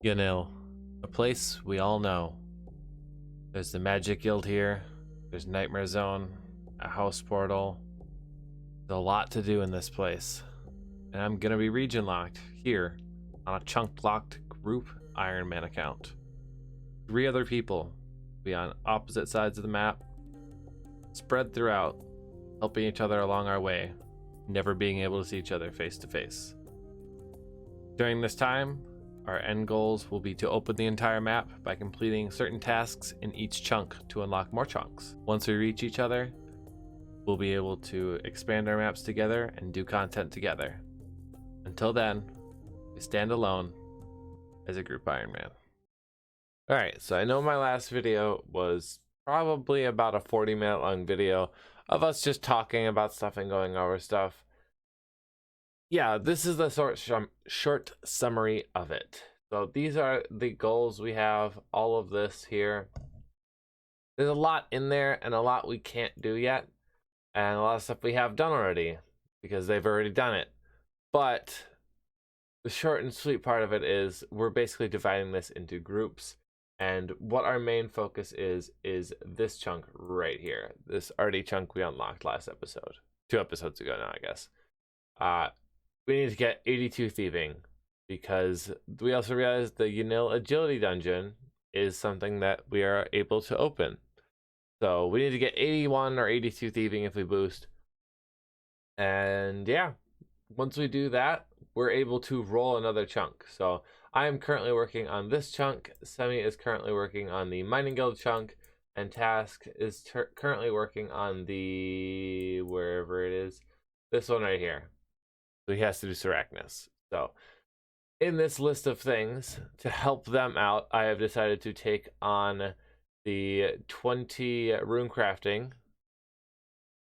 Yanil, a place we all know. There's the Magic Guild here, there's Nightmare Zone, a house portal. There's a lot to do in this place. And I'm gonna be region locked here on a chunk locked group Iron Man account. 3 other people will be on opposite sides of the map, spread throughout, helping each other along our way, never being able to see each other face to face. During this time, our end goals will be to open the entire map by completing certain tasks in each chunk to unlock more chunks. Once we reach each other, we'll be able to expand our maps together and do content together. Until then, we stand alone as a group Iron Man. Alright, so I know my last video was probably about a 40-minute long video of us just talking about stuff and going over stuff. Yeah, this is the short summary of it. So these are the goals we have, all of this here. There's a lot in there and a lot we can't do yet, and a lot of stuff we have done already because they've already done it. But the short and sweet part of it is we're basically dividing this into groups, and what our main focus is this chunk right here. This arty chunk we unlocked last episode, 2 episodes ago now, I guess. We need to get 82 thieving because we also realized the Yanil agility dungeon is something that we are able to open. So we need to get 81 or 82 thieving if we boost. And yeah, once we do that, we're able to roll another chunk. So I am currently working on this chunk. Semi is currently working on the mining guild chunk, and Task is currently working on the wherever it is, this one right here. So he has to do Sarachnis. So in this list of things to help them out, I have decided to take on the 20 rune crafting.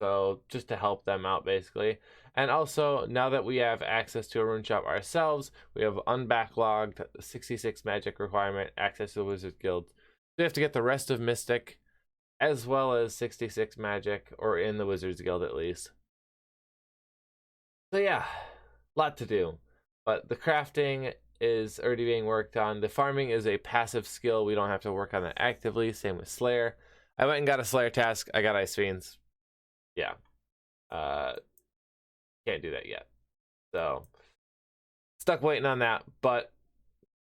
So just to help them out basically. And also, now that we have access to a rune shop ourselves, we have unbacklogged 66 magic requirement, access to the Wizard Guild. So we have to get the rest of Mystic as well as 66 magic, or in the Wizards Guild at least. So yeah, a lot to do, but the crafting is already being worked on. The farming is a passive skill. We don't have to work on that actively. Same with Slayer. I went and got a Slayer task. I got Ice Fiends. Yeah. Can't do that yet. So stuck waiting on that, but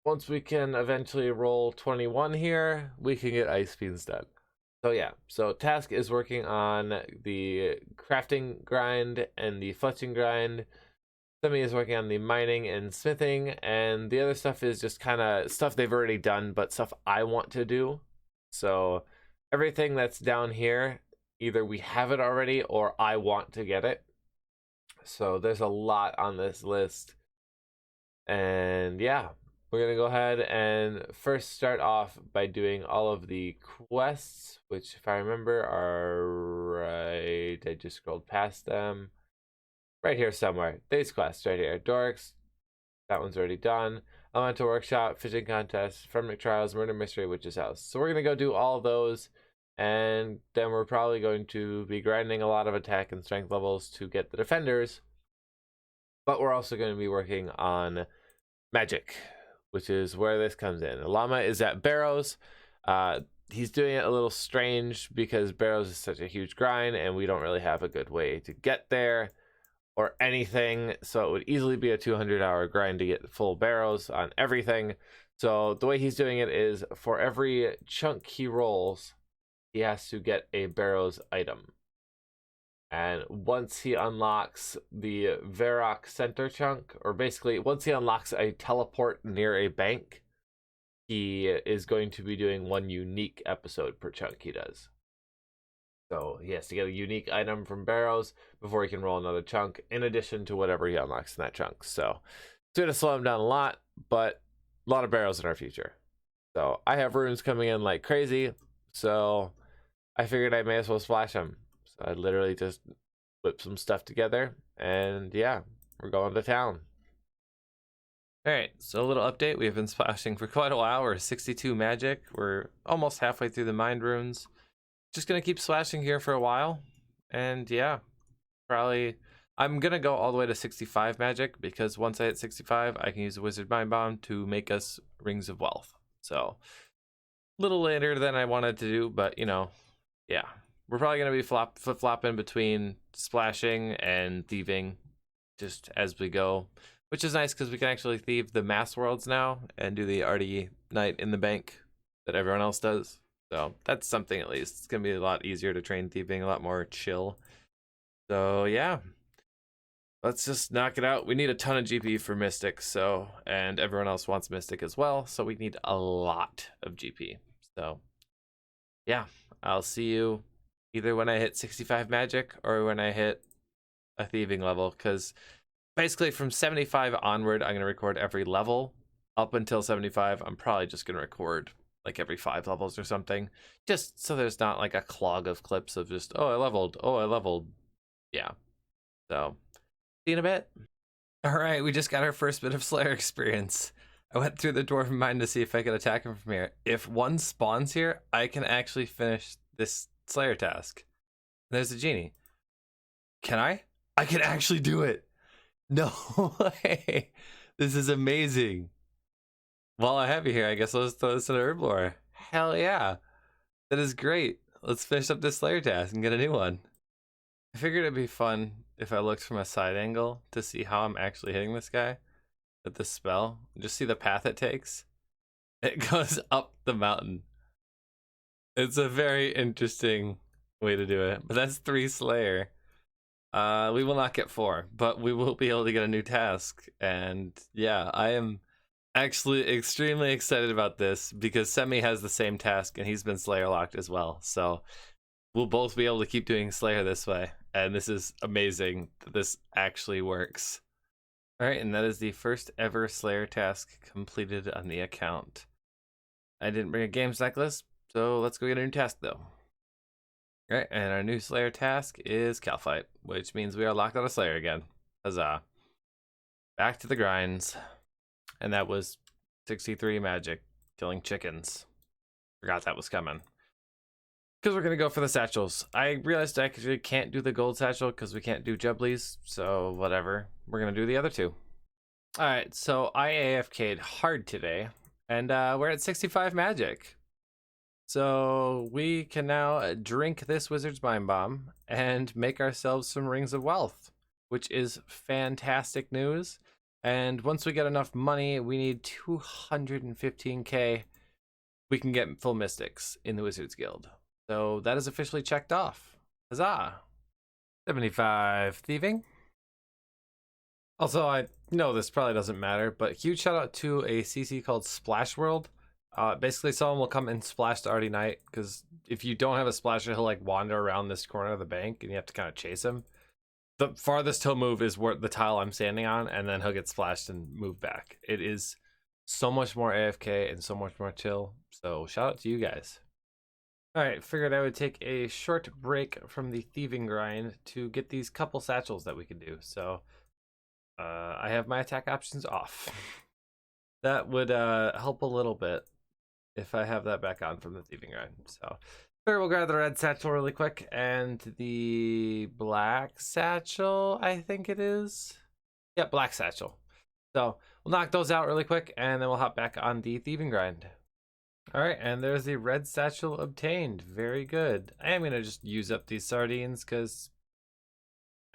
once we can eventually roll 21 here, we can get Ice Fiends done. So yeah, so Task is working on the crafting grind and the fletching grind. Semi is working on the mining and smithing, and the other stuff is just kind of stuff they've already done, but stuff I want to do. So everything that's down here, either we have it already or I want to get it. So there's a lot on this list. And yeah, we're going to go ahead and first start off by doing all of the quests, which if I remember are right, I just scrolled past them. Right here somewhere. These quests right here. Dorks, that one's already done. Elemental Workshop, Fishing Contest, Frenetic Trials, Murder Mystery, Witch's House. So we're going to go do all of those, and then we're probably going to be grinding a lot of attack and strength levels to get the defenders. But we're also going to be working on magic, which is where this comes in. Llama is at Barrows. He's doing it a little strange because Barrows is such a huge grind, and we don't really have a good way to get there or anything, so it would easily be a 200-hour grind to get full Barrows on everything. So the way he's doing it is for every chunk he rolls, he has to get a Barrows item. And once he unlocks the Varrock Center chunk, or basically once he unlocks a teleport near a bank, he is going to be doing 1 unique episode per chunk he does. So he has to get a unique item from Barrows before he can roll another chunk, in addition to whatever he unlocks in that chunk. So it's going to slow him down a lot, but a lot of Barrows in our future. So I have runes coming in like crazy, so I figured I may as well splash them. So I literally just whip some stuff together, and yeah, we're going to town. Alright, so a little update. We have been splashing for quite a while. We're 62 magic. We're almost halfway through the mind runes. Just gonna keep splashing here for a while, and yeah, probably I'm gonna go all the way to 65 magic because once I hit 65, I can use a wizard mind bomb to make us rings of wealth. So a little later than I wanted to do, but you know, yeah, we're probably gonna be flip-flopping between splashing and thieving just as we go, which is nice because we can actually thieve the mass worlds now and do the RD night in the bank that everyone else does. So that's something at least. It's gonna be a lot easier to train thieving, a lot more chill. So yeah, let's just knock it out. We need a ton of GP for Mystic, so, and everyone else wants Mystic as well, so we need a lot of GP. So yeah, I'll see you either when I hit 65 magic or when I hit a thieving level, because basically from 75 onward, I'm going to record every level. Up until 75, I'm probably just going to record like every 5 levels or something, just so there's not like a clog of clips of just, oh, I leveled. Yeah, so see you in a bit. All right, we just got our first bit of Slayer experience. I went through the dwarven mine to see if I could attack him from here. If one spawns here, I can actually finish this Slayer task. There's a genie. Can I? I can actually do it. No way. This is amazing. While I have you here, I guess I'll just throw this in a herblore. Hell yeah. That is great. Let's finish up this Slayer task and get a new one. I figured it'd be fun if I looked from a side angle to see how I'm actually hitting this guy with this spell. Just see the path it takes. It goes up the mountain. It's a very interesting way to do it. But that's 3 Slayer. We will not get 4, but we will be able to get a new task. And yeah, I am actually extremely excited about this because Semi has the same task and he's been Slayer locked as well. So we'll both be able to keep doing Slayer this way. And this is amazing that this actually works. All right, and that is the first ever Slayer task completed on the account. I didn't bring a games necklace, so let's go get a new task though. All right, and our new Slayer task is Cal Fight, which means we are locked on a Slayer again. Huzzah. Back to the grinds. And that was 63 magic, killing chickens. Forgot that was coming. Because we're going to go for the satchels. I realized I actually can't do the gold satchel because we can't do jubblies, so whatever. We're going to do the other 2. Alright, so I AFK'd hard today, and we're at 65 magic. So we can now drink this Wizard's Mind Bomb and make ourselves some Rings of Wealth, which is fantastic news. And once we get enough money, we need 215k. We can get full Mystics in the Wizards Guild. So that is officially checked off. Huzzah! 75 thieving. Also, I know this probably doesn't matter, but huge shout out to a CC called Splash World. Basically, someone will come and splash to Artie Knight, because if you don't have a splasher, he'll like wander around this corner of the bank, and you have to kind of chase him. The farthest he'll move is where the tile I'm standing on, and then he'll get splashed and move back. It is so much more AFK and so much more chill. So shout out to you guys. All right, figured I would take a short break from the thieving grind to get these couple satchels that we can do. So I have my attack options off. That would help a little bit if I have that back on from the thieving grind. So we'll grab the red satchel really quick and the black satchel, I think it is. Yeah, black satchel. So we'll knock those out really quick and then we'll hop back on the thieving grind. All right, and there's the red satchel obtained. Very good. I am going to just use up these sardines because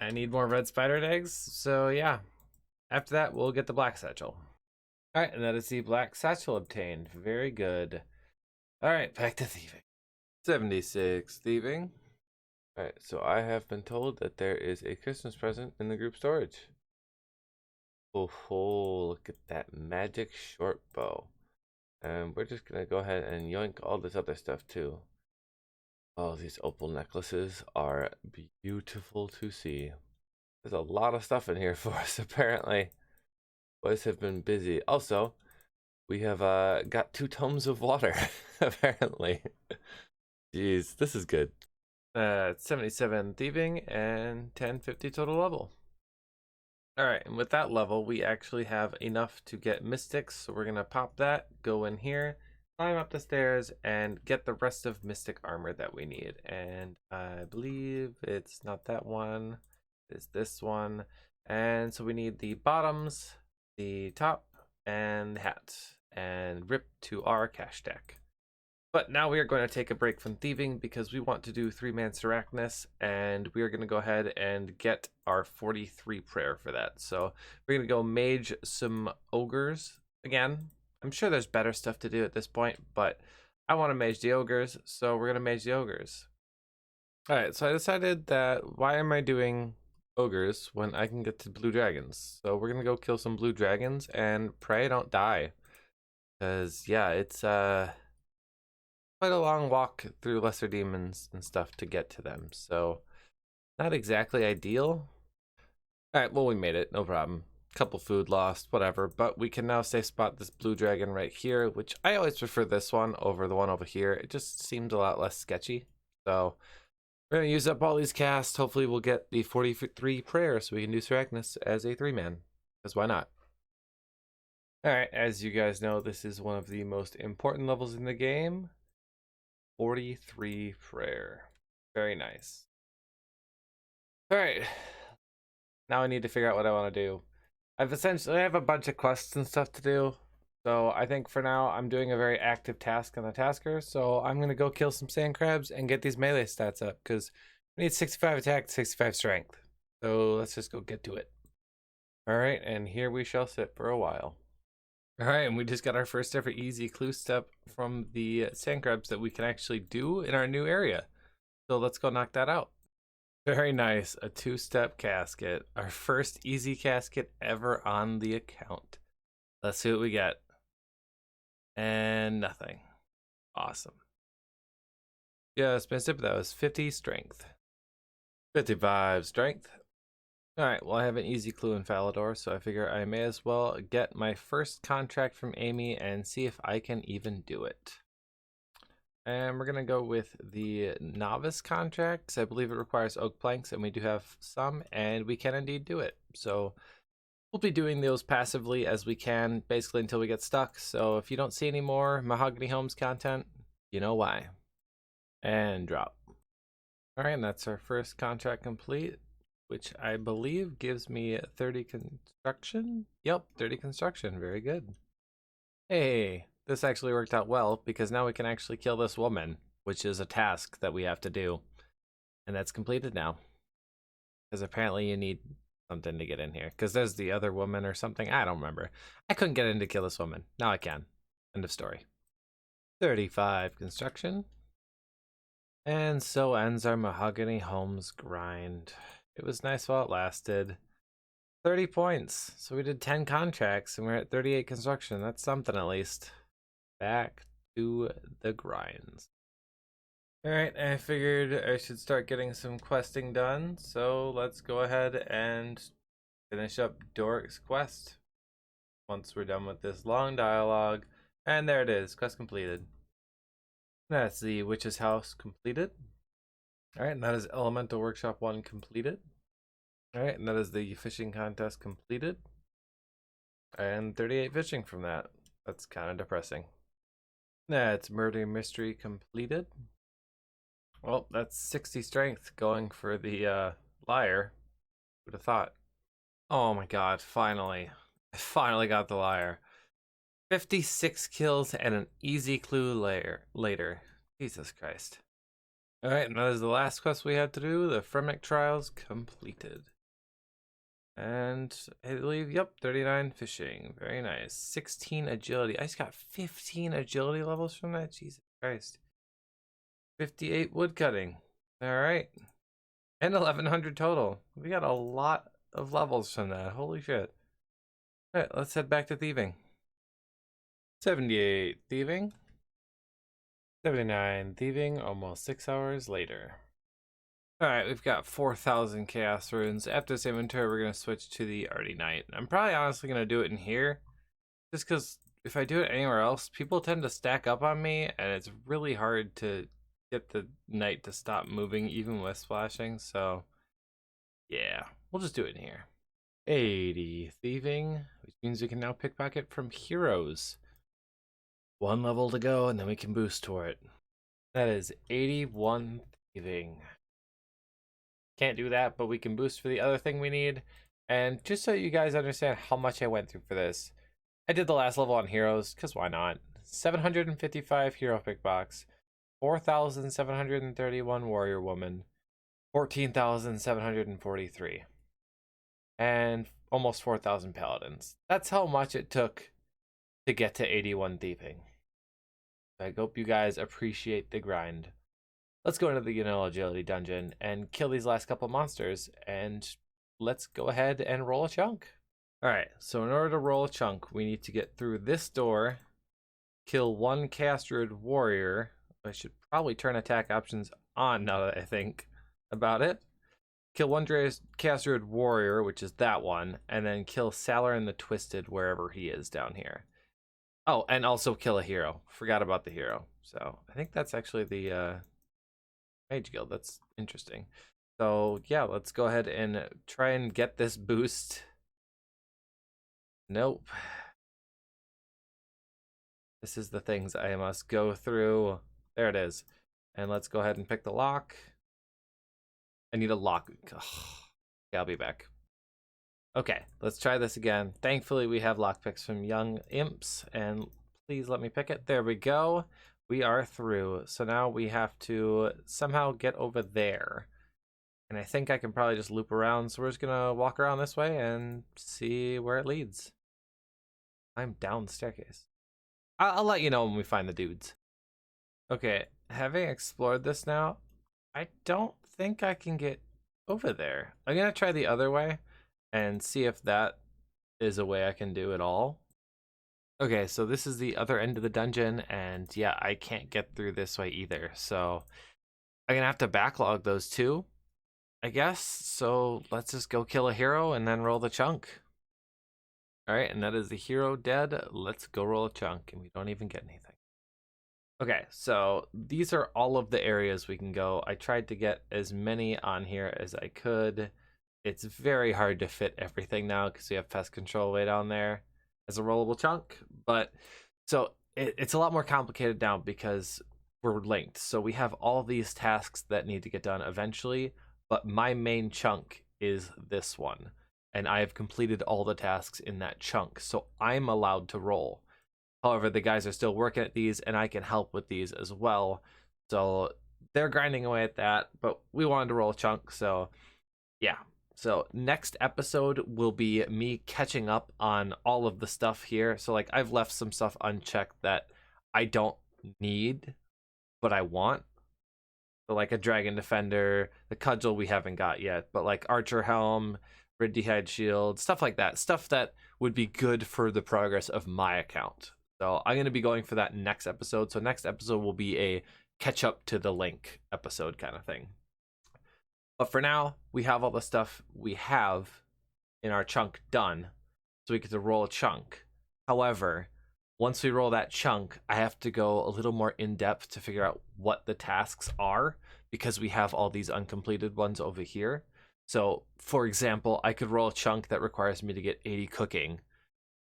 I need more red spider eggs. So yeah, after that, we'll get the black satchel. All right, and that is the black satchel obtained. Very good. All right, back to thieving. 76 thieving. All right, so I have been told that there is a Christmas present in the group storage. Oh, look at that magic short bow. And we're just gonna go ahead and yoink all this other stuff too. Oh, these opal necklaces are beautiful to see. There's a lot of stuff in here for us, apparently. Boys have been busy. Also, we have got 2 tomes of water, apparently. Jeez, this is good. 77 thieving and 1050 total level. All right, and with that level, we actually have enough to get Mystics. So we're going to pop that, go in here, climb up the stairs, and get the rest of Mystic armor that we need. And I believe it's not that one. is this one. And so we need the bottoms, the top, and the hat, and rip to our cash stack. But now we are going to take a break from thieving because we want to do 3-man Sarachnis, and we are going to go ahead and get our 43 prayer for that. So we're going to go mage some ogres again. I'm sure there's better stuff to do at this point, but I want to mage the ogres, so we're going to mage the ogres. All right, so I decided that why am I doing ogres when I can get to blue dragons? So we're going to go kill some blue dragons and pray I don't die. Because, yeah, it's quite a long walk through lesser demons and stuff to get to them, so not exactly ideal. All right, well, we made it, no problem. Couple food lost, whatever, but we can now safe spot this blue dragon right here, which I always prefer this one over the one over here. It just seems a lot less sketchy. So we're gonna use up all these casts. Hopefully we'll get the 43 prayer so we can do Sarachnis as a 3-man, because why not? All right, as you guys know, this is one of the most important levels in the game. 43 prayer. Very nice. All right. Now I need to figure out what I want to do. I have a bunch of quests and stuff to do. So I think for now I'm doing a very active task on the tasker. So I'm going to go kill some sand crabs and get these melee stats up because we need 65 attack, 65 strength. So let's just go get to it. All right, and here we shall sit for a while. All right, and we just got our first ever easy clue step from the sand crabs that we can actually do in our new area. So let's go knock that out. Very nice, a 2-step casket. Our first easy casket ever on the account. Let's see what we get. And nothing. Awesome. Yeah, expensive, but that was 50 strength. 55 strength. Alright, well I have an easy clue in Falador, so I figure I may as well get my first contract from Amy and see if I can even do it. And we're going to go with the novice contract, because I believe it requires oak planks, and we do have some, and we can indeed do it. So we'll be doing those passively as we can, basically until we get stuck. So if you don't see any more Mahogany Homes content, you know why. And drop. Alright, and that's our first contract complete, which I believe gives me 30 construction. Yep, 30 construction. Very good. Hey, this actually worked out well because now we can actually kill this woman, which is a task that we have to do. And that's completed now. Because apparently you need something to get in here. Because there's the other woman or something. I don't remember. I couldn't get in to kill this woman. Now I can. End of story. 35 construction. And so ends our Mahogany Homes grind. It was nice while it lasted. 30 points. So we did 10 contracts and we're at 38 construction. That's something at least. Back to the grinds. Alright, I figured I should start getting some questing done. So let's go ahead and finish up Doric's quest. Once we're done with this long dialogue. And there it is. Quest completed. That's the Witch's House completed. Alright, and that is Elemental Workshop 1 completed. Alright, and that is the fishing contest completed. And 38 fishing from that. That's kind of depressing. That's Murder Mystery completed. Well, that's 60 strength going for the liar. Who'd have thought? Oh my god, finally. I finally got the liar. 56 kills and an easy clue later. Jesus Christ. Alright, and that is the last quest we had to do. The Fremic Trials completed. And I believe, yep, 39 fishing. Very nice. 16 agility. I just got 15 agility levels from that. Jesus Christ. 58 woodcutting. Alright. And 1100 total. We got a lot of levels from that. Holy shit. Alright, let's head back to thieving. 78 thieving. 79 thieving, almost 6 hours later. Alright, we've got 4,000 chaos runes. After this inventory, we're going to switch to the Arty Knight. I'm probably honestly going to do it in here. Just because if I do it anywhere else, people tend to stack up on me, and it's really hard to get the Knight to stop moving, even with splashing. So, yeah, we'll just do it in here. 80 thieving, which means we can now pickpocket from heroes. 1 level to go, and then we can boost toward it. That is 81 thieving. Can't do that, but we can boost for the other thing we need. And just so you guys understand how much I went through for this, I did the last level on heroes, because why not? 755 hero pick box, 4,731 warrior woman, 14,743, and almost 4,000 paladins. That's how much it took to get to 81 thieving. I hope you guys appreciate the grind. Let's go into the agility dungeon and kill these last couple monsters, and let's go ahead and roll a chunk. All right, so in order to roll a chunk, we need to get through this door, kill one Chaos Druid warrior. I should probably turn attack options on now that I think about it. Kill one Chaos Druid warrior, which is that one, and then kill Salarin the Twisted wherever he is down here. Oh, and also kill a hero. Forgot about the hero. So I think that's actually the Mage Guild. That's interesting. So yeah, let's go ahead and try and get this boost. Nope. This is the things I must go through. There it is. And let's go ahead and pick the lock. I need a lock. Ugh. Yeah, I'll be back. Okay, let's try this again. Thankfully, we have lockpicks from Young Imps, and please let me pick it. There we go. We are through. So now we have to somehow get over there. And I think I can probably just loop around. So we're just going to walk around this way and see where it leads. I'm down the staircase. I'll let you know when we find the dudes. Okay, having explored this now, I don't think I can get over there. I'm going to try the other way and see if that is a way I can do it all. Okay, so this is the other end of the dungeon, and yeah, I can't get through this way either. So I'm gonna have to backlog those two, I guess. So let's just go kill a hero and then roll the chunk. All right, and that is the hero dead. Let's go roll a chunk, and we don't even get anything. Okay, so these are all of the areas we can go. I tried to get as many on here as I could. It's very hard to fit everything now because we have pest control way down there as a rollable chunk. But so it's a lot more complicated now because we're linked. So we have all these tasks that need to get done eventually, but my main chunk is this one. And I have completed all the tasks in that chunk. So I'm allowed to roll. However, the guys are still working at these and I can help with these as well. So they're grinding away at that, but we wanted to roll a chunk. So yeah. So next episode will be me catching up on all of the stuff here. So like I've left some stuff unchecked that I don't need, but I want. So like a Dragon Defender, the Cudgel we haven't got yet, but like Archer Helm, Rid D'hide Shield, stuff like that. Stuff that would be good for the progress of my account. So I'm going to be going for that next episode. So next episode will be a catch up to the link episode kind of thing. But for now, we have all the stuff we have in our chunk done. So we get to roll a chunk. However, once we roll that chunk, I have to go a little more in depth to figure out what the tasks are because we have all these uncompleted ones over here. So for example, I could roll a chunk that requires me to get 80 cooking,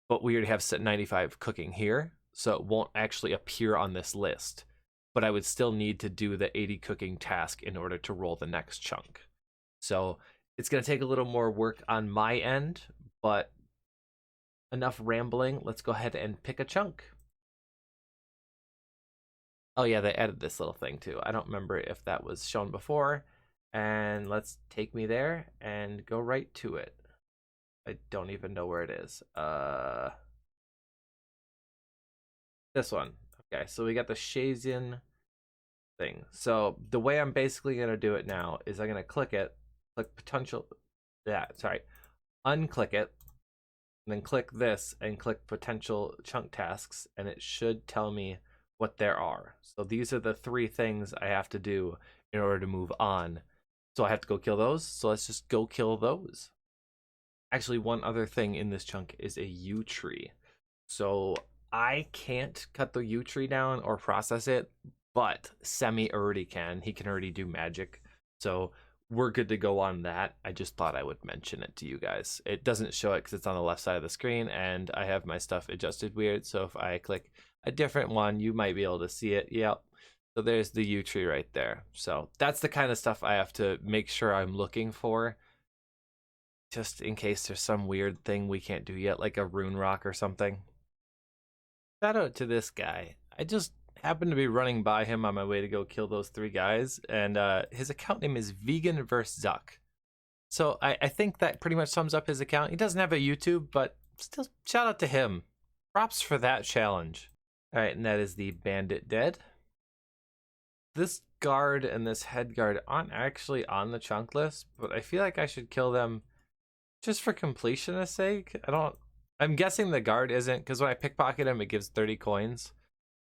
but we already have set 95 cooking here. So it won't actually appear on this list. But I would still need to do the 80 cooking task in order to roll the next chunk. So it's going to take a little more work on my end, but enough rambling. Let's go ahead and pick a chunk. Oh yeah, they added this little thing too. I don't remember if that was shown before. And let's take me there and go right to it. I don't even know where it is. This one. Okay, so we got the Shazian thing. So the way I'm basically going to do it now is I'm going to click it, click potential, unclick it, and then click this and click potential chunk tasks, and it should tell me what there are. So these are the 3 things I have to do in order to move on. So I have to go kill those. So let's just go kill those. Actually, one other thing in this chunk is a yew tree. So I can't cut the yew tree down or process it, but Semi already can. He can already do magic. So we're good to go on that. I just thought I would mention it to you guys. It doesn't show it because it's on the left side of the screen and I have my stuff adjusted weird. So if I click a different one, you might be able to see it. Yep. So there's the yew tree right there. So that's the kind of stuff I have to make sure I'm looking for, just in case there's some weird thing we can't do yet, like a rune rock or something. Shout out to this guy. I just happened to be running by him on my way to go kill those 3 guys, and his account name is Vegan vs. Zuck. So I think that pretty much sums up his account. He doesn't have a YouTube, but still, shout out to him. Props for that challenge. All right, and that is the bandit dead. This guard and this head guard aren't actually on the chunk list, but I feel like I should kill them just for completionist sake. I'm guessing the guard isn't, because when I pickpocket him, it gives 30 coins.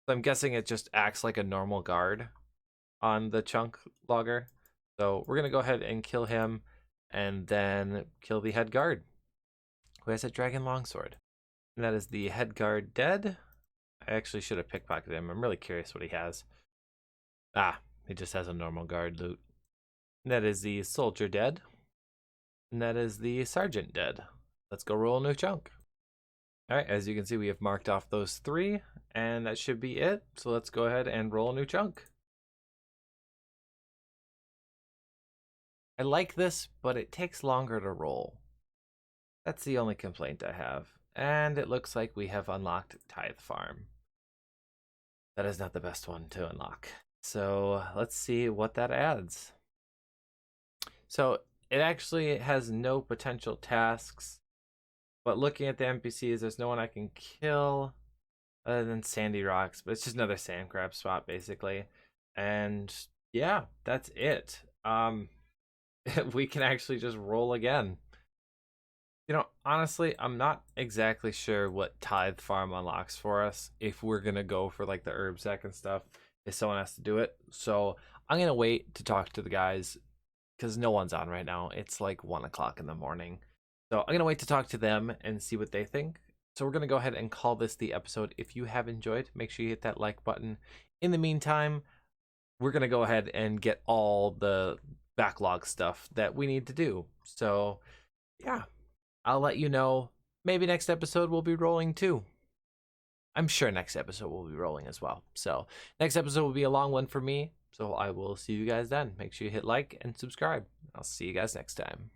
So I'm guessing it just acts like a normal guard on the chunk logger. So we're going to go ahead and kill him and then kill the head guard, who has a dragon longsword. And that is the head guard dead. I actually should have pickpocketed him. I'm really curious what he has. Ah, he just has a normal guard loot. And that is the soldier dead. And that is the sergeant dead. Let's go roll a new chunk. All right, as you can see, we have marked off those 3, and that should be it. So let's go ahead and roll a new chunk. I like this, but it takes longer to roll. That's the only complaint I have. And it looks like we have unlocked Tithe Farm. That is not the best one to unlock. So let's see what that adds. So it actually has no potential tasks, but looking at the NPCs, there's no one I can kill other than Sandy Rocks, but it's just another sand crab spot basically. And yeah, that's it. We can actually just roll again. You know, honestly, I'm not exactly sure what Tithe Farm unlocks for us if we're gonna go for like the herb sack and stuff, if someone has to do it. So I'm gonna wait to talk to the guys because no one's on right now. It's like 1 o'clock in the morning. So I'm gonna wait to talk to them and see what they think. So we're gonna go ahead and call this the episode. If you have enjoyed, make sure you hit that like button. In the meantime, we're gonna go ahead and get all the backlog stuff that we need to do. So yeah, I'll let you know. Maybe next episode we'll be rolling too. I'm sure next episode will be rolling as well. So next episode will be a long one for me. So I will see you guys then. Make sure you hit like and subscribe. I'll see you guys next time.